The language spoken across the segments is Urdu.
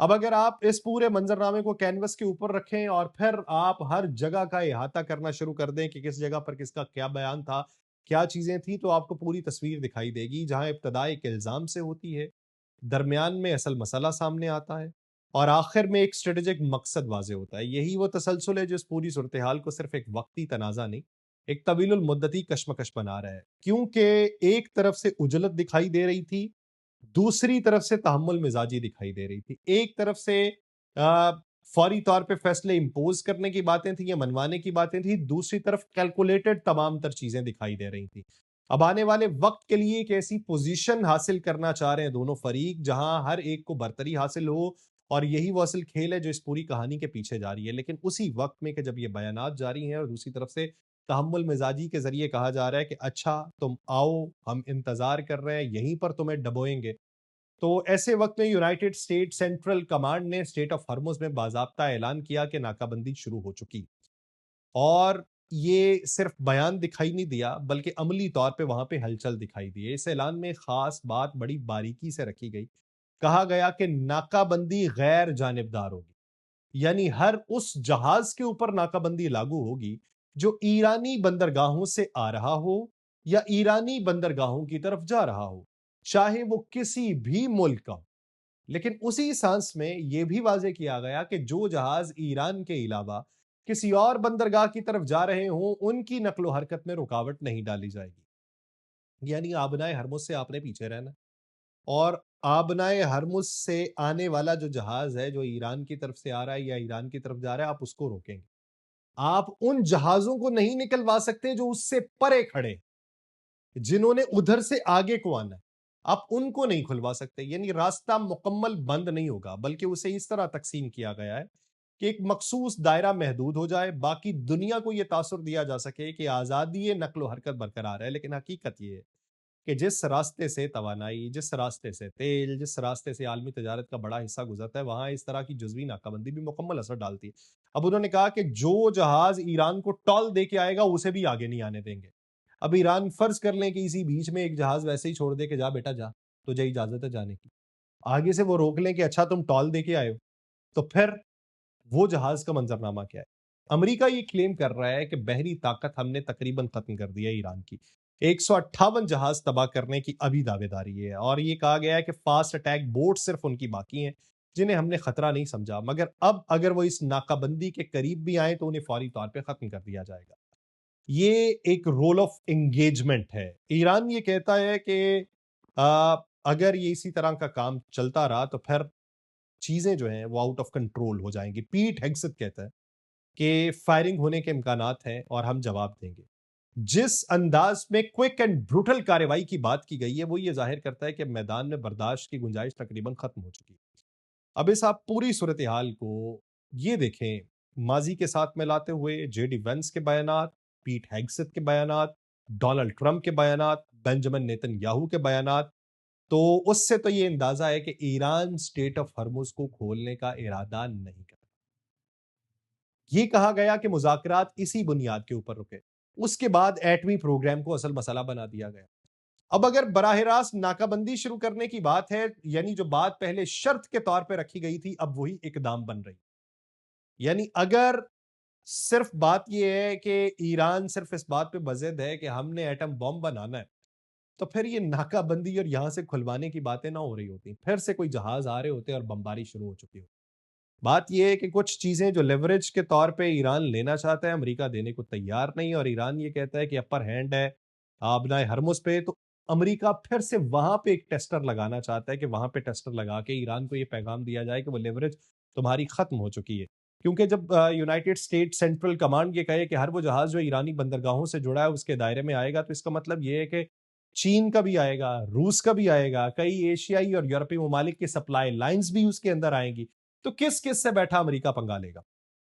اب اگر آپ اس پورے منظرنامے کو کینوس کے اوپر رکھیں اور پھر آپ ہر جگہ کا احاطہ کرنا شروع کر دیں کہ کس جگہ پر کس کا کیا بیان تھا، کیا چیزیں تھیں، تو آپ کو پوری تصویر دکھائی دے گی، جہاں ابتدا ایک الزام سے ہوتی ہے، درمیان میں اصل مسئلہ سامنے آتا ہے، اور آخر میں ایک اسٹریٹجک مقصد واضح ہوتا ہے۔ یہی وہ تسلسل ہے جو اس پوری صورتحال کو صرف ایک وقتی تنازع نہیں، ایک طویل المدتی کشمکش بنا رہا ہے، کیونکہ ایک طرف سے اجلت دکھائی دے رہی تھی، دوسری طرف سے تحمل مزاجی دکھائی دے رہی تھی۔ ایک طرف سے فوری طور پہ فیصلے امپوز کرنے کی باتیں تھیں یا منوانے کی باتیں تھیں، دوسری طرف کیلکولیٹڈ تمام تر چیزیں دکھائی دے رہی تھیں۔ اب آنے والے وقت کے لیے ایک ایسی پوزیشن حاصل کرنا چاہ رہے ہیں دونوں فریق جہاں ہر ایک کو برتری حاصل ہو، اور یہی وہ اصل کھیل ہے جو اس پوری کہانی کے پیچھے جاری ہے۔ لیکن اسی وقت میں کہ جب یہ بیانات جاری ہیں اور دوسری طرف سے تحمل مزاجی کے ذریعے کہا جا رہا ہے کہ اچھا تم آؤ، ہم انتظار کر رہے ہیں، یہیں پر تمہیں ڈبوئیں گے، تو ایسے وقت میں یونائٹڈ اسٹیٹ سینٹرل کمانڈ نے اسٹیٹ آف ہرمز میں باضابطہ اعلان کیا کہ ناکہ بندی شروع ہو چکی، اور یہ صرف بیان دکھائی نہیں دیا بلکہ عملی طور پہ وہاں پہ ہلچل دکھائی دی ہے۔ اس اعلان میں خاص بات بڑی باریکی سے رکھی گئی، کہا گیا کہ ناکہ بندی غیر جانبدار ہوگی، یعنی ہر اس جہاز کے اوپر ناکہ بندی لاگو ہوگی جو ایرانی بندرگاہوں سے آ رہا ہو یا ایرانی بندرگاہوں کی طرف جا رہا ہو، چاہے وہ کسی بھی ملک کا ہو۔ لیکن اسی سانس میں یہ بھی واضح کیا گیا کہ جو جہاز ایران کے علاوہ کسی اور بندرگاہ کی طرف جا رہے ہوں، ان کی نقل و حرکت میں رکاوٹ نہیں ڈالی جائے گی، یعنی آبنائے ہرمز سے آپ نے پیچھے رہنا، اور آبنائے ہرمز سے آنے والا جو جہاز ہے جو ایران کی طرف سے آ رہا ہے یا ایران کی طرف جا رہا ہے، آپ اس کو روکیں گے۔ آپ ان جہازوں کو نہیں نکلوا سکتے جو اس سے پرے کھڑے، جنہوں نے ادھر سے آگے کو آنا ہے، آپ ان کو نہیں کھلوا سکتے، یعنی راستہ مکمل بند نہیں ہوگا بلکہ اسے اس طرح تقسیم کیا گیا ہے کہ ایک مخصوص دائرہ محدود ہو جائے، باقی دنیا کو یہ تاثر دیا جا سکے کہ آزادی نقل و حرکت برقرار ہے۔ لیکن حقیقت یہ ہے کہ جس راستے سے توانائی، جس راستے سے تیل، جس راستے سے عالمی تجارت کا بڑا حصہ گزرتا ہے، وہاں اس طرح کی جزوی ناکہ بندی بھی مکمل اثر ڈالتی ہے۔ اب انہوں نے کہا کہ جو جہاز ایران کو ٹال دے کے آئے گا اسے بھی آگے نہیں آنے دیں گے۔ اب ایران فرض کر لیں کہ اسی بیچ میں ایک جہاز ویسے ہی چھوڑ دے کہ جا بیٹا جا، تجھے اجازت ہے جانے کی، آگے سے وہ روک لیں کہ اچھا تم ٹال دے کے آئے ہو، تو پھر وہ جہاز کا منظرنامہ کیا ہے؟ امریکہ یہ کلیم کر رہا ہے کہ بحری طاقت ہم نے تقریباً ختم کر دیا ہے ایران کی، 158 جہاز تباہ کرنے کی ابھی دعوے داری ہے، اور یہ کہا گیا ہے کہ فاسٹ اٹیک بوٹ صرف ان کی باقی ہیں جنہیں ہم نے خطرہ نہیں سمجھا، مگر اب اگر وہ اس ناکہ بندی کے قریب بھی آئیں تو انہیں فوری طور پہ ختم کر دیا جائے گا۔ یہ ایک رول آف انگیجمنٹ ہے۔ ایران یہ کہتا ہے کہ اگر یہ اسی طرح کا کام چلتا رہا تو پھر چیزیں جو ہیں وہ آؤٹ آف کنٹرول ہو جائیں گی۔ پیٹ ہیگسٹ کہتا ہے کہ فائرنگ ہونے کے امکانات ہیں اور ہم جواب دیں گے۔ جس انداز میں کوئک اینڈ بروٹل کارروائی کی بات کی گئی ہے وہ یہ ظاہر کرتا ہے کہ میدان میں برداشت کی گنجائش تقریباً ختم ہو چکی ہے۔ اب اس آپ پوری صورتحال کو یہ دیکھیں ماضی کے ساتھ ملاتے ہوئے، جے ڈی وینس کے بیانات، پیٹ ہیگسٹ کے بیانات، ڈونلڈ ٹرمپ کے بیانات، بینجامن نیتن یاہو کے بیانات، تو اس سے تو یہ اندازہ ہے کہ ایران اسٹیٹ آف ہرمز کو کھولنے کا ارادہ نہیں کرتا۔ یہ کہا گیا کہ مذاکرات اسی بنیاد کے اوپر رکے، اس کے بعد ایٹمی پروگرام کو اصل مسئلہ بنا دیا گیا۔ اب اگر براہ راست ناکہ بندی شروع کرنے کی بات ہے، یعنی جو بات پہلے شرط کے طور پہ رکھی گئی تھی اب وہی اقدام بن رہی، یعنی اگر صرف بات یہ ہے کہ ایران صرف اس بات پہ بضد ہے کہ ہم نے ایٹم بم بنانا ہے، تو پھر یہ ناکہ بندی اور یہاں سے کھلوانے کی باتیں نہ ہو رہی ہوتی، پھر سے کوئی جہاز آ رہے ہوتے اور بمباری شروع ہو چکی ہوتی۔ بات یہ ہے کہ کچھ چیزیں جو لیوریج کے طور پہ ایران لینا چاہتا ہے امریکہ دینے کو تیار نہیں، اور ایران یہ کہتا ہے کہ اپر ہینڈ ہے آبنائے ہرمز پہ، تو امریکہ پھر سے وہاں پہ ایک ٹیسٹر لگانا چاہتا ہے کہ وہاں پہ ٹیسٹر لگا کے ایران کو یہ پیغام دیا جائے کہ وہ لیوریج تمہاری ختم ہو چکی ہے۔ کیونکہ جب یونائٹڈ اسٹیٹ سینٹرل کمانڈ یہ کہے کہ ہر وہ جہاز جو ایرانی بندرگاہوں سے جڑا ہے اس کے دائرے میں آئے گا، تو اس کا مطلب یہ ہے کہ چین کا بھی آئے گا، روس کا بھی آئے گا، کئی ایشیائی اور یورپی ممالک کی سپلائی لائنز بھی اس کے اندر آئیں گی، تو کس کس سے بیٹھا امریکہ پنگا لے گا؟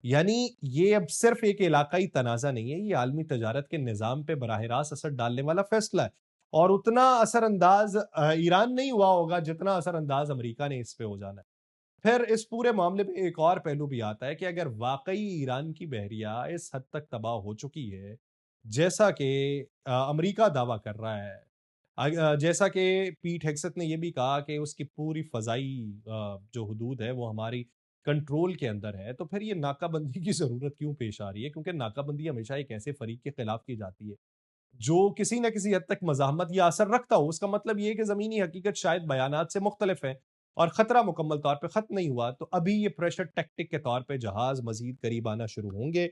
یعنی یہ اب صرف ایک علاقائی تنازع نہیں ہے، یہ عالمی تجارت کے نظام پہ براہ راست اثر ڈالنے والا فیصلہ ہے، اور اتنا اثر انداز ایران نہیں ہوا ہوگا جتنا اثر انداز امریکہ نے اس پہ ہو جانا ہے۔ پھر اس پورے معاملے میں ایک اور پہلو بھی آتا ہے کہ اگر واقعی ایران کی بحریہ اس حد تک تباہ ہو چکی ہے جیسا کہ امریکہ دعویٰ کر رہا ہے، جیسا کہ پیٹ ہیگسٹ نے یہ بھی کہا کہ اس کی پوری فضائی جو حدود ہے وہ ہماری کنٹرول کے اندر ہے، تو پھر یہ ناکہ بندی کی ضرورت کیوں پیش آ رہی ہے؟ کیونکہ ناکہ بندی ہمیشہ ایک ایسے فریق کے خلاف کی جاتی ہے جو کسی نہ کسی حد تک مزاحمت یا اثر رکھتا ہو۔ اس کا مطلب یہ ہے کہ زمینی حقیقت شاید بیانات سے مختلف ہے اور خطرہ مکمل طور پہ ختم نہیں ہوا، تو ابھی یہ پریشر ٹیکٹک کے طور پہ جہاز مزید قریب آنا شروع ہوں گے،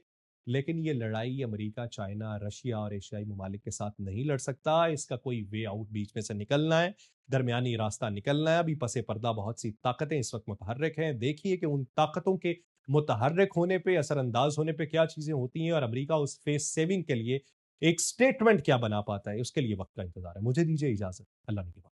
لیکن یہ لڑائی امریکہ، چائنا، رشیا اور ایشیائی ممالک کے ساتھ نہیں لڑ سکتا۔ اس کا کوئی وے آؤٹ بیچ میں سے نکلنا ہے، درمیانی راستہ نکلنا ہے۔ ابھی پس پردہ بہت سی طاقتیں اس وقت متحرک ہیں، دیکھیے کہ ان طاقتوں کے متحرک ہونے پہ، اثر انداز ہونے پہ کیا چیزیں ہوتی ہیں، اور امریکہ اس فیس سیونگ کے لیے ایک سٹیٹمنٹ کیا بنا پاتا ہے۔ اس کے لیے وقت کا انتظار ہے۔ مجھے دیجیے اجازت، اللہ نے